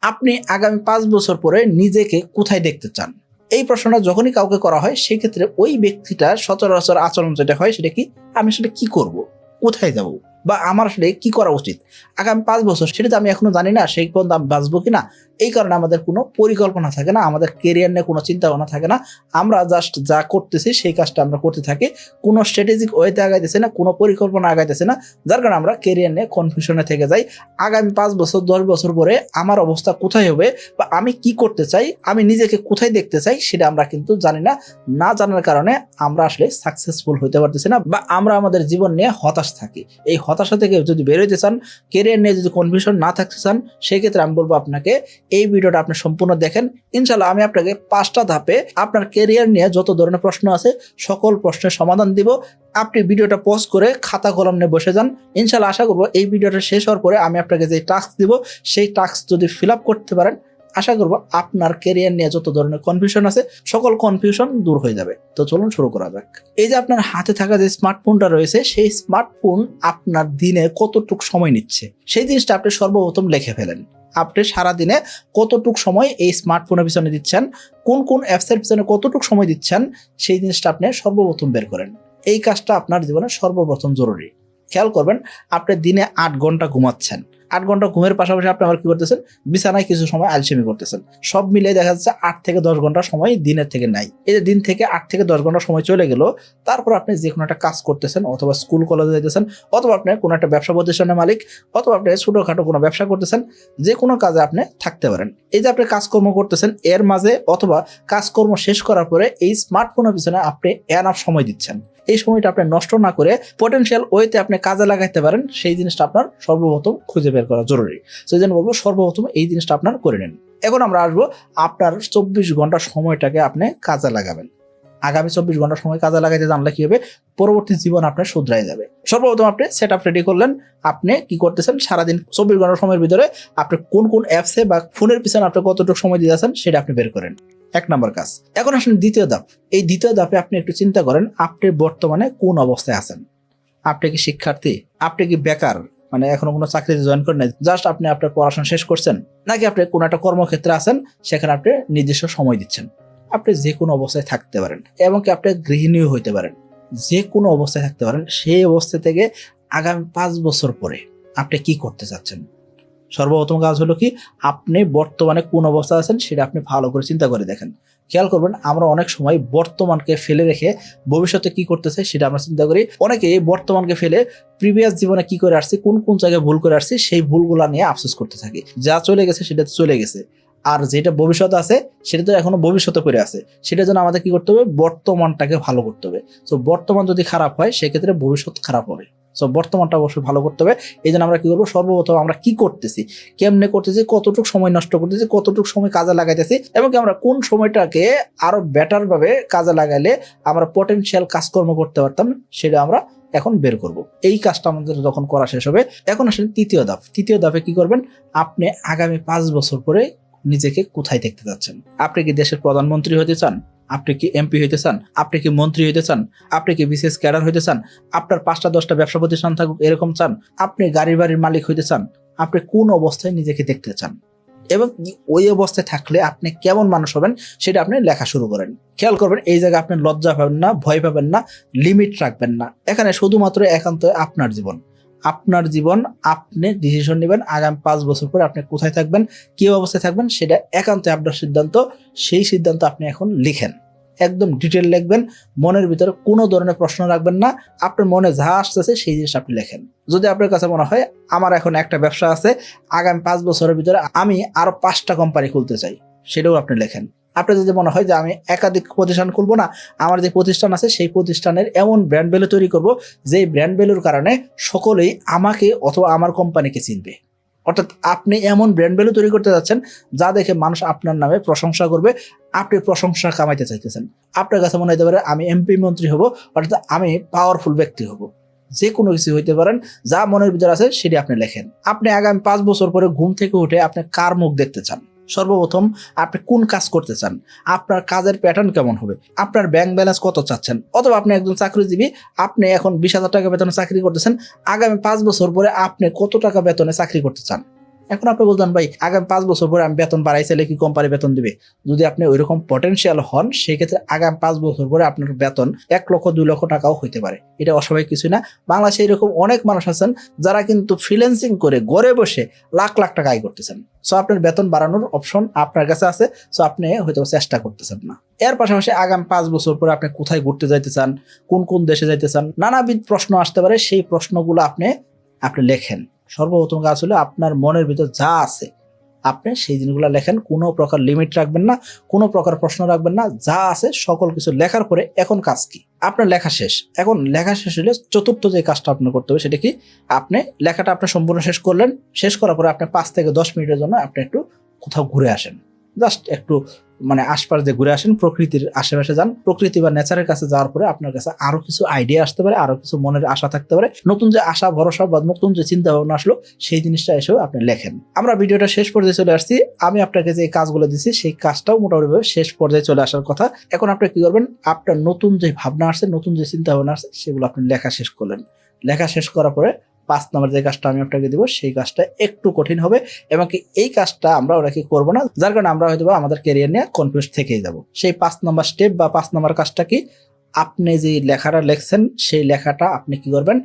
আপনি আগামী 5 বছর পরে নিজেকে কোথায় দেখতে চান? এই প্রশ্নটা যখনই কাউকে করা হয় সেক্ষেত্রে ওই ব্যক্তিটা সচরাচর আচরণ যেটা হয় সেটা কি, আমি আসলে কি করব, কোথায় যাব, বা আমার আসলে কি করা উচিত আগামী 5 বছর সেটা তো আমি এখনো জানি না, সেই পর্যন্ত আমি বাঁচবো কিনা। এই কারণে আমাদের কোনো পরিকল্পনা থাকে না, আমাদের কেরিয়ার নিয়ে কোনো চিন্তা ভাবনা থাকে না। আমরা জাস্ট যা করতেছি সেই কাজটা আমরা করতে থাকি, কোনো স্ট্র্যাটেজিক ওয়েতে আগাইতেছে না, কোনো পরিকল্পনা আগাইতেছে না, যার কারণে আমরা কেরিয়ার নিয়ে কনফিউশনে থেকে যাই। আগামী 5 বছর 10 বছর পরে আমার অবস্থা কোথায় হবে বা আমি কি করতে চাই, আমি নিজেকে কোথায় দেখতে চাই সেটা আমরা কিন্তু জানি না। না জানার কারণে আমরা আসলে সাকসেসফুল হতে পারতেছি না, বা আমরা আমাদের জীবন নিয়ে হতাশ থাকি। এই হতাশা থেকে যদি বের হইতে চান, কেরিয়ার নিয়ে যদি কনফিউশন না থাকতে চান, সেই ক্ষেত্রে আমি বলবো আপনাকে এই ভিডিওটা আপনি সম্পূর্ণ দেখেন। ইনশাল্লাহ আমি আপনাকে 5টা ধাপে আপনার কেরিয়ার নিয়ে যত ধরনের প্রশ্ন আছে সকল প্রশ্নের সমাধান দিব। আপনি ভিডিওটা পজ করে খাতা কলম নিয়ে বসে যান। ইনশাল্লাহ আশা করবো এই ভিডিওটা শেষ হওয়ার পরে আমি আপনাকে যে টাস্ক দিব সেই টাস্ক যদি ফিল আপ করতে পারেন, আশা করবো আপনার কেরিয়ার নিয়ে যত ধরনের কনফিউশন আছে সকল কনফিউশন দূর হয়ে যাবে। তো চলুন শুরু করা যাক। এই যে আপনার হাতে থাকা যে স্মার্টফোনটা রয়েছে, সেই স্মার্টফোন আপনার দিনে কতটুকু সময় নিচ্ছে সেই জিনিসটা আপনি সর্বপ্রথম লিখে ফেলেন। আপনি সারাদিনে কতটুক সময় এই স্মার্টফোনের পিছনে দিচ্ছেন, কোন কোন অ্যাপসের পিছনে কতটুক সময় দিচ্ছেন, সেই জিনিসটা আপনি সর্বপ্রথম বের করেন। এই কাজটা আপনার জীবনে সর্বপ্রথম জরুরি। খেয়াল করবেন, আপনি দিনে 8 ঘন্টা ঘুমাচ্ছেন, 8 ঘন্টা ঘুমের পাশাপাশি আপনি আবার কি করতেছেন, বিছানায় কিছু সময় আলসেমি করতেছেন। সব মিলিয়ে দেখা যাচ্ছে 8 থেকে 10 ঘন্টা সময় দিনের থেকে নাই। এই যে দিন থেকে 8 থেকে 10 ঘন্টা সময় চলে গেল, তারপর আপনি যে কোনো একটা কাজ করতেছেন, অথবা স্কুল কলেজে যাইতেছেন, অথবা আপনি কোনো একটা ব্যবসা প্রতিষ্ঠানের মালিক, অথবা আপনি ছোটখাটো কোনো ব্যবসা করতেছেন, যে কোনো কাজে আপনি থাকতে পারেন। এই যে আপনি কাজকর্ম করতেছেন এর মাঝে অথবা কাজকর্ম শেষ করার পরে এই স্মার্টফোনের পিছনে আপনি এনাফ সময় দিচ্ছেন। এই সময়টা আপনি নষ্ট না করে পটেনশিয়াল ওয়েতে আপনি কাজে লাগাইতে পারেন, সেই জিনিসটা আপনার সর্বপ্রথম খুঁজে বের করা জরুরি। সেই জন্য বলবো সর্বপ্রথম এই জিনিসটা আপনার করে নেন। এখন আমরা আসবো আপনার 24 ঘন্টা সময়টাকে আপনি কাজে লাগাবেন। আগামী 24 ঘন্টা সময় কাজে লাগাইতে জানলে কি হবে, পরবর্তী জীবন আপনার শুধরাই যাবে। সর্বপ্রথম আপনি সেট আপ রেডি করলেন, আপনি কি করতেছেন সারাদিন 24 ঘন্টা সময়ের ভিতরে আপনি কোন কোন অ্যাপসে বা ফোনের পিছনে আপনি কতটুকু সময় দিয়ে আছেন সেটা আপনি বের করেন। 1 নম্বর কাজ। এখন আসেন দ্বিতীয় ধাপ। এই দ্বিতীয় ধাপে আপনি একটু চিন্তা করেন আপনি বর্তমানে কোন অবস্থায় আছেন। আপনি কি শিক্ষার্থী, আপনি কি বেকার, মানে এখনো কোনো চাকরিতে জয়েন করেন নাই, জাস্ট আপনি আপনার পড়াশোনা শেষ করছেন, নাকি আপনি কোনো একটা কর্মক্ষেত্রে আছেন সেখানে আপনি নির্দিষ্ট সময় দিচ্ছেন। আপনি যে কোনো অবস্থায় থাকতে পারেন, এমনকি আপনি গৃহিণীও হইতে পারেন, যে কোনো অবস্থায় থাকতে পারেন। সেই অবস্থা থেকে আগামী 5 বছর পরে আপনি কি করতে চাচ্ছেন। সর্বপ্রথম কাজ হলো কি, আপনি বর্তমানে কোন অবস্থা আছেন সেটা আপনি ভালো করে চিন্তা করে দেখেন। খেয়াল করবেন, আমরা অনেক সময় বর্তমানকে ফেলে রেখে ভবিষ্যতে কি করতেছে সেটা আমরা চিন্তা করি। অনেকে বর্তমানকে ফেলে প্রিভিয়াস জীবনে কি করে আসছে, কোন কোন জায়গায় ভুল করে আসছে সেই ভুলগুলা নিয়ে আফসোস করতে থাকি। যা চলে গেছে সেটা তো চলে গেছে, আর যেটা ভবিষ্যতে আছে সেটা তো এখনো ভবিষ্যতে পড়ে আছে। সেটার জন্য আমাদের কি করতে হবে, বর্তমানটাকে ভালো করতে হবে। তো বর্তমান যদি খারাপ হয় সেক্ষেত্রে ভবিষ্যৎ খারাপ হবে। সো বর্তমানটা অবশ্যই ভালো করতে হবে। এই জন্য আমরা কি করবো, সর্বপ্রথম আমরা কি করতেছি, কেমনে করতেছি, কতটুকু সময় নষ্ট করতেছি, কতটুকু সময় কাজে লাগাইতেছি, এবং আমরা কোন সময়টাকে আরো বেটার ভাবে কাজে লাগাইলে আমরা পটেনশিয়াল কাজকর্ম করতে পারতাম সেটা আমরা এখন বের করব। এই কাজটা আমাদের যখন করা শেষ হবে, এখন আসলে তৃতীয় ধাপ। তৃতীয় ধাপে কি করবেন, আপনি আগামী 5 বছর পরে নিজেকে কোথায় দেখতে যাচ্ছেন। আপনি কি দেশের প্রধানমন্ত্রী হতে চান, আপনি কি এমপি হইতে চান, আপনি কি মন্ত্রী হইতে চান, আপনি কি বিসিএস ক্যাডার হইতে চান, আপনার 5টা 10টা ব্যবসা প্রতিষ্ঠান থাকুক এরকম চান, আপনি গাড়ি বাড়ির মালিক হইতে চান, আপনি কোন অবস্থায় নিজেকে দেখতে চান, এবং ওই অবস্থায় থাকলে আপনি কেমন মানুষ হবেন সেটা আপনি লেখা শুরু করেন। খেয়াল করবেন, এই জায়গায় আপনি লজ্জা পাবেন না, ভয় পাবেন না, লিমিট রাখবেন না। এখানে শুধুমাত্র একান্ত আপনার জীবন, আপনার জীবন, আপনি ডিসিশন নেবেন আগামী 5 বছর পরে আপনি কোথায় থাকবেন, কি অবস্থায় থাকবেন, সেটা একান্ত আপনার সিদ্ধান্ত। সেই সিদ্ধান্ত আপনি এখন লিখেন, একদম ডিটেল লিখবেন। মনের ভিতরে কোনো ধরনের প্রশ্ন রাখবেন না, আপনার মনে যা আসতেছে সেই জিনিস আপনি লেখেন। যদি আপনার কাছে মনে হয় আমার এখন একটা ব্যবসা আছে, আগামী 5 বছরের ভিতরে আমি আরো 5টা কোম্পানি খুলতে চাই, সেটাও আপনি লেখেন। আপনার যদি মনে হয় যে আমি একাধিক প্রতিষ্ঠান খুলবো না, আমার যে প্রতিষ্ঠান আছে সেই প্রতিষ্ঠানের এমন ব্র্যান্ড ভ্যালু তৈরি করব যে ব্র্যান্ড ভ্যালুর কারণে সকলেই আমাকে অথবা আমার কোম্পানিকে চিনবে। অর্থাৎ আপনি এমন ব্র্যান্ড ভ্যালু তৈরি করতে যাচ্ছেন যা দেখে মানুষ আপনার নামে প্রশংসা করবে। আপনি প্রশংসা কামাইতে চাইতেছেন। আপনার কাছে মনে হতে পারে আমি এমপি মন্ত্রী হব, অর্থাৎ আমি পাওয়ারফুল ব্যক্তি হব। যে কোনো কিছু হইতে পারেন, যা মনের ভিতরে আছে সেটি আপনি লেখেন। আপনি আগামী 5 বছর পরে ঘুম থেকে উঠে আপনি কার মুখ দেখতে চান, সর্বপ্রথম আপনি কোন কাজ করতে চান, আপনার কাজের প্যাটার্ন কেমন হবে, আপনার ব্যাংক ব্যালেন্স কত চাচ্ছেন, অথবা আপনি একজন চাকরিজীবী, আপনি এখন 20,000 টাকা বেতনে চাকরি করতেছেন, আগামী 5 বছর পরে আপনি কত টাকা বেতনে চাকরি করতে চান। এখন আপনি বলতেন ভাই আগামী 5 বছর পরে আমি বেতন বাড়াই চাইলে কি কোম্পানি বেতন দিবে? যদি আপনি ওইরকম পটেনশিয়াল হন সেই ক্ষেত্রে আগামী 5 বছর পরে আপনার বেতন 1 লক্ষ 2 লক্ষ টাকাও হইতে পারে। এটা অস্বাভাবিক কিছুই না। বাংলাদেশে এরকম অনেক মানুষ আছেন যারা কিন্তু ফ্রিল্যান্সিং করে ঘরে বসে লাখ লাখ টাকা আয় করতেছেন। সো আপনার বেতন বাড়ানোর অপশন আপনার কাছে আছে। সো আপনি হয়তো চেষ্টা করতেছেন না। এর পাশাপাশি আগামী 5 বছর পরে আপনি কোথায় ঘুরতে যাইতে চান, কোন কোন দেশে যাইতে চান, নানাবিধ প্রশ্ন আসতে পারে। সেই প্রশ্নগুলো আপনি লেখেন। সর্বপ্রথম কাজ হলো আপনার মনের ভিতর যা আছে আপনি সেই জিনিসগুলো লেখেন। কোনো প্রকার লিমিট রাখবেন না, কোনো প্রকার প্রশ্ন রাখবেন না। যা আছে সকল কিছু লেখার পরে এখন কাজ কি? আপনার লেখা শেষ। এখন লেখা শেষ হলে চতুর্থ যে কাজটা আপনার করতে হবে সেটা কি? আপনি লেখাটা আপনি সম্পূর্ণ শেষ করলেন। শেষ করার পরে আপনি 5 থেকে 10 মিনিটের জন্য আপনি একটু কোথাও ঘুরে আসেন। জাস্ট একটু আশপাশ দিয়ে ঘুরে আসেন, প্রকৃতির আশেপাশে যান। প্রকৃতি বা নেচারের কাছে যাওয়ার পরে আপনার কাছে আরো কিছু আইডিয়া আসতে পারে, আরো কিছু মনের আশা থাকতে পারে। নতুন যে আশা ভরসা বা নতুন যে চিন্তা ভাবনা আসলো সেই জিনিসটা এসেও আপনি লেখেন। আমরা ভিডিওটা শেষ পর্যায়ে চলে আসছি। আমি আপনাকে যে কাজগুলো দিচ্ছি সেই কাজটাও মোটামুটি শেষ পর্যায়ে চলে আসার কথা। এখন আপনি কি করবেন? আপনার নতুন যে ভাবনা আসছে, নতুন যে চিন্তা ভাবনা আসছে সেগুলো আপনি লেখা শেষ করলেন। লেখা শেষ করার পরে 5 নম্বর যে কাজটা আমি আপনাকে দিব সেই কাজটা একটু কঠিন হবে এবং কি এই কাজটা আমরা ওরা কি করবো না, যার কারণে আমরা হয়তো আমাদের ক্যারিয়ার নিয়ে কনফিউজ থেকেই যাব। সেই 5 নম্বর স্টেপ বা 5 নম্বর কাজটা কি? আপনি যে লেখাটা লেখছেন সেই লেখাটা আপনি কি করবেন?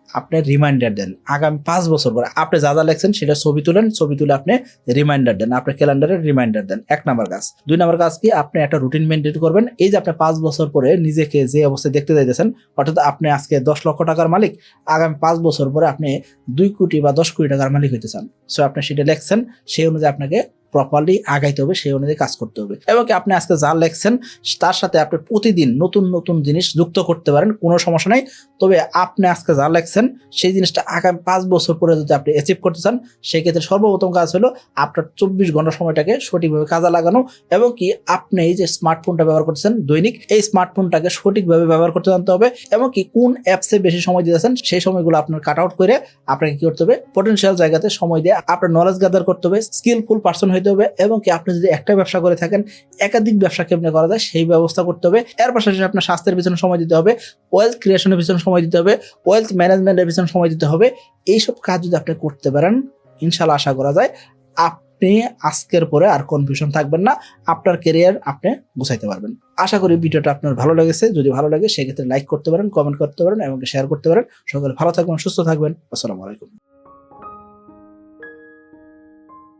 আপনি রিমাইন্ডার দেন। আগামী 5 বছর পরে আপনি যা যা লেখছেন সেটা ছবি তুলেন। ছবি তুলে আপনি রিমাইন্ডার দেন, আপনার ক্যালেন্ডারে রিমাইন্ডার দেন। 1 নাম্বার কাজ। 2 নাম্বার কাজ কি? আপনি একটা রুটিন মেনটেন করবেন। এই যে আপনি 5 বছর পরে নিজেকে যে অবস্থায় দেখতে যাইতেছেন, অর্থাৎ আপনি আজকে 10 লক্ষ টাকার মালিক, আগামী 5 বছর পরে আপনি 2 কোটি বা 10 কোটি টাকার মালিক হইতে চান। সো আপনি সেটা লেখছেন, সেই অনুযায়ী আপনাকে প্রপারলি আগাইতে হবে, সেই অনুযায়ী কাজ করতে হবে। এবং কি আপনি আজকে যা লেখছেন তার সাথে আপনি প্রতিদিন নতুন নতুন জিনিস যুক্ত করতে পারেন, কোনো সমস্যা নাই। তবে আপনি আজকে যা লেখছেন সেই জিনিসটা আগামী 5 বছর পরে যদি আপনি অ্যাচিভ করতে চান সেই ক্ষেত্রে সর্বপ্রথম কাজ হলো আপনার 24 ঘন্টা সময়টাকে সঠিকভাবে কাজে লাগানো এবং কি আপনি এই যে স্মার্টফোনটা ব্যবহার করতেছেন দৈনিক, এই স্মার্টফোনটাকে সঠিকভাবে ব্যবহার করতে জানতে হবে এবং কি কোন অ্যাপসে বেশি সময় দিতেছেন সেই সময়গুলো আপনার কাট আউট করে আপনাকে কি করতে হবে? পটেনশিয়াল জায়গাতে সময় দিয়ে আপনার নলেজ গ্যাদার করতে হবে, স্কিলফুল পারসন হইতে হবে এবং কি আপনি যদি একটা ব্যবসা করে থাকেন একাধিক ব্যবসা কেমনে করা যায় সেই ব্যবস্থা করতে হবে। এর পাশাপাশি আপনার স্বাস্থ্যের পিছনে সময় দিতে হবে, ওয়েলথ ক্রিয়েশনের পিছনে সময় দিতে হবে, ওয়েলথ ম্যানেজমেন্টের পিছনে সময় দিতে হবে। এইসব কাজ যদি আপনি করতে পারেন ইনশাআল্লাহ আশা করা যায় আপনি আজকের পরে আর কনফিউশন থাকবেন না, আপনার ক্যারিয়ার আপনি গুছাইতে পারবেন। আশা করি ভিডিওটা আপনার ভালো লেগেছে। যদি ভালো লাগে সেক্ষেত্রে লাইক করতে পারেন, কমেন্ট করতে পারেন এবং শেয়ার করতে পারেন। সকলে ভালো থাকবেন, সুস্থ থাকবেন। আসসালামু আলাইকুম।